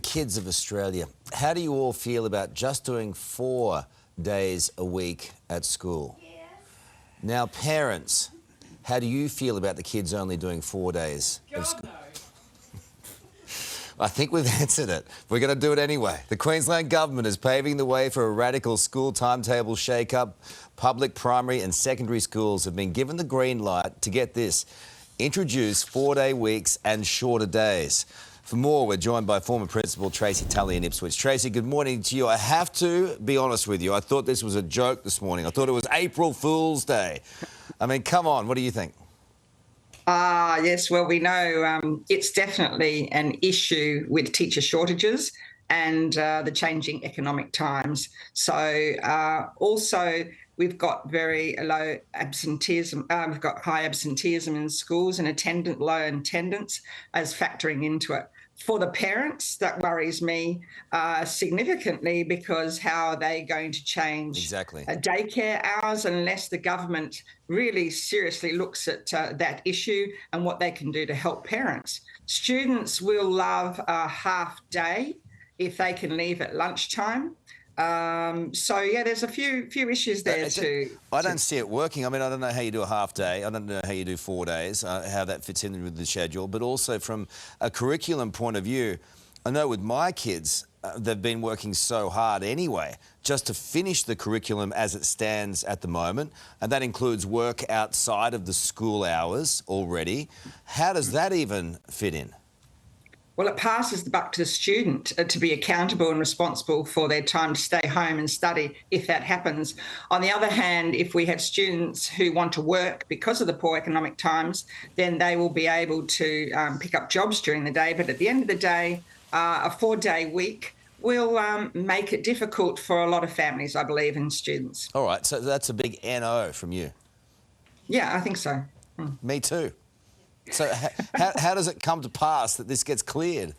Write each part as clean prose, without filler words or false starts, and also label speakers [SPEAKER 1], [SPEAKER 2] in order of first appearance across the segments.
[SPEAKER 1] kids of Australia, how do you all feel about just doing 4 days a week at school? Yes. Now, parents, how do you feel about the kids only doing 4 days of school? I think we've answered it. We're going to do it anyway. The Queensland Government is paving the way for a radical school timetable shake-up. Public primary and secondary schools have been given the green light to, get this, introduce 4-day weeks and shorter days. For more, we're joined by former Principal Tracy Tully in Ipswich. Tracy, good morning to you. I have to be honest with you. I thought this was a joke this morning. I thought it was April Fool's Day. I mean, come on, what do you think?
[SPEAKER 2] Yes, well, we know it's definitely an issue with teacher shortages and the changing economic times. So also we've got very low absenteeism. We've got high absenteeism in schools and low attendance as factoring into it. For the parents, that worries me significantly, because how are they going to change daycare hours unless the government really seriously looks at that issue and what they can do to help parents. Students will love a half day if they can leave at lunchtime. So, yeah, there's a few issues there too.
[SPEAKER 1] I don't see it working. I mean, I don't know how you do a half day. I don't know how you do 4 days, how that fits in with the schedule. But also from a curriculum point of view, I know with my kids, they've been working so hard anyway just to finish the curriculum as it stands at the moment. And that includes work outside of the school hours already. How does that even fit in?
[SPEAKER 2] Well, it passes the buck to the student to be accountable and responsible for their time to stay home and study if that happens. On the other hand, if we have students who want to work because of the poor economic times, then they will be able to pick up jobs during the day. But at the end of the day, a 4-day week will make it difficult for a lot of families, I believe, and students.
[SPEAKER 1] All right, so that's a big NO from you.
[SPEAKER 2] Yeah, I think so.
[SPEAKER 1] Me too. So how does it come to pass that this gets cleared?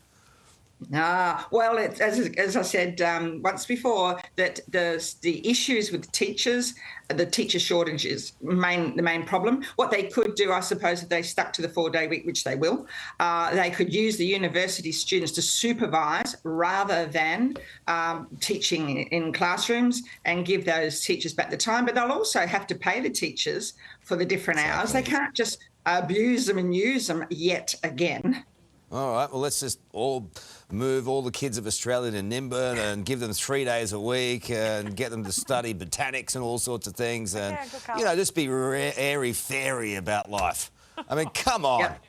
[SPEAKER 2] Well, as I said once before, that the issues with teachers, the teacher shortages, the main problem. What they could do, I suppose, if they stuck to the 4-day week, which they will, they could use the university students to supervise rather than teaching in classrooms, and give those teachers back the time. But they'll also have to pay the teachers for the different hours. They can't just abuse them and use them yet again.
[SPEAKER 1] All right, well, let's just all move all the kids of Australia to Nimbin and give them 3 days a week and get them to study botanics and all sorts of things and, you know, just be airy-fairy about life. I mean, come on.
[SPEAKER 2] Yep.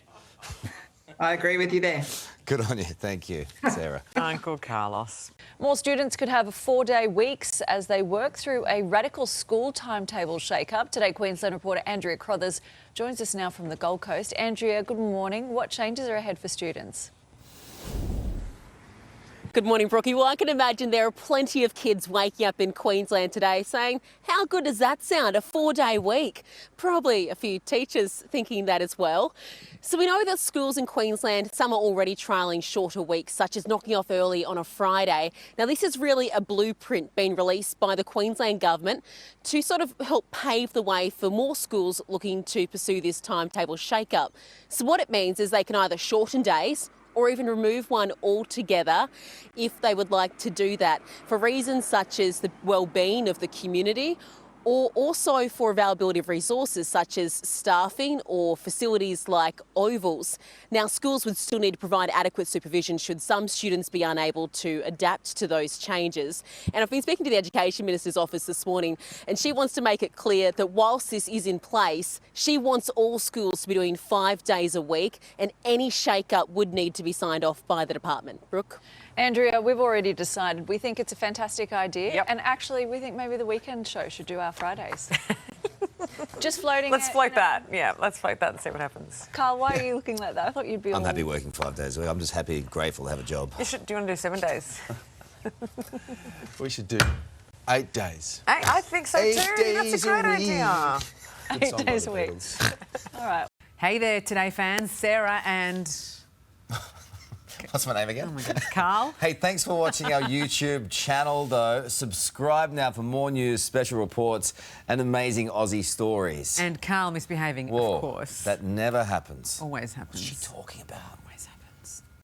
[SPEAKER 2] I agree with you there.
[SPEAKER 1] Good on you. Thank you, Sarah.
[SPEAKER 3] Uncle Carlos.
[SPEAKER 4] More students could have 4-day weeks as they work through a radical school timetable shake-up. Today, Queensland reporter Andrea Crothers joins us now from the Gold Coast. Andrea, good morning. What changes are ahead for students?
[SPEAKER 5] Good morning, Brookie. Well, I can imagine there are plenty of kids waking up in Queensland today saying, how good does that sound, a 4-day week? Probably a few teachers thinking that as well. So we know that schools in Queensland, some are already trialling shorter weeks, such as knocking off early on a Friday. Now, this is really a blueprint being released by the Queensland Government to sort of help pave the way for more schools looking to pursue this timetable shake-up. So what it means is they can either shorten days or even remove one altogether if they would like to do that for reasons such as the well-being of the community, or also for availability of resources such as staffing or facilities like ovals. Now, schools would still need to provide adequate supervision should some students be unable to adapt to those changes. And I've been speaking to the Education Minister's office this morning, and she wants to make it clear that whilst this is in place, she wants all schools to be doing 5 days a week, and any shake-up would need to be signed off by the department. Brooke?
[SPEAKER 4] Andrea, we've already decided we think it's a fantastic idea.
[SPEAKER 3] Yep.
[SPEAKER 4] And actually, we think maybe the weekend show should do our Fridays. Just floating.
[SPEAKER 3] Let's float that. Yeah, let's float that and see what happens.
[SPEAKER 4] Carl, why are you looking like that? I thought you'd be
[SPEAKER 1] I'm happy working 5 days a week. I'm just happy, grateful to have a job.
[SPEAKER 3] Do you want to do 7 days?
[SPEAKER 6] We should do 8 days.
[SPEAKER 3] I think so too.
[SPEAKER 6] 8
[SPEAKER 3] That's
[SPEAKER 6] days
[SPEAKER 3] a great
[SPEAKER 6] a week.
[SPEAKER 3] idea.
[SPEAKER 4] 8 days a week. All right.
[SPEAKER 3] Hey there, Today fans. Sarah and...
[SPEAKER 1] What's my name again?
[SPEAKER 3] Oh my goodness, Carl.
[SPEAKER 1] Hey, thanks for watching our YouTube channel, though. Subscribe now for more news, special reports and amazing Aussie stories.
[SPEAKER 3] And Carl misbehaving,
[SPEAKER 1] Whoa,
[SPEAKER 3] of course.
[SPEAKER 1] that never happens.
[SPEAKER 3] Always happens.
[SPEAKER 1] What's she talking about?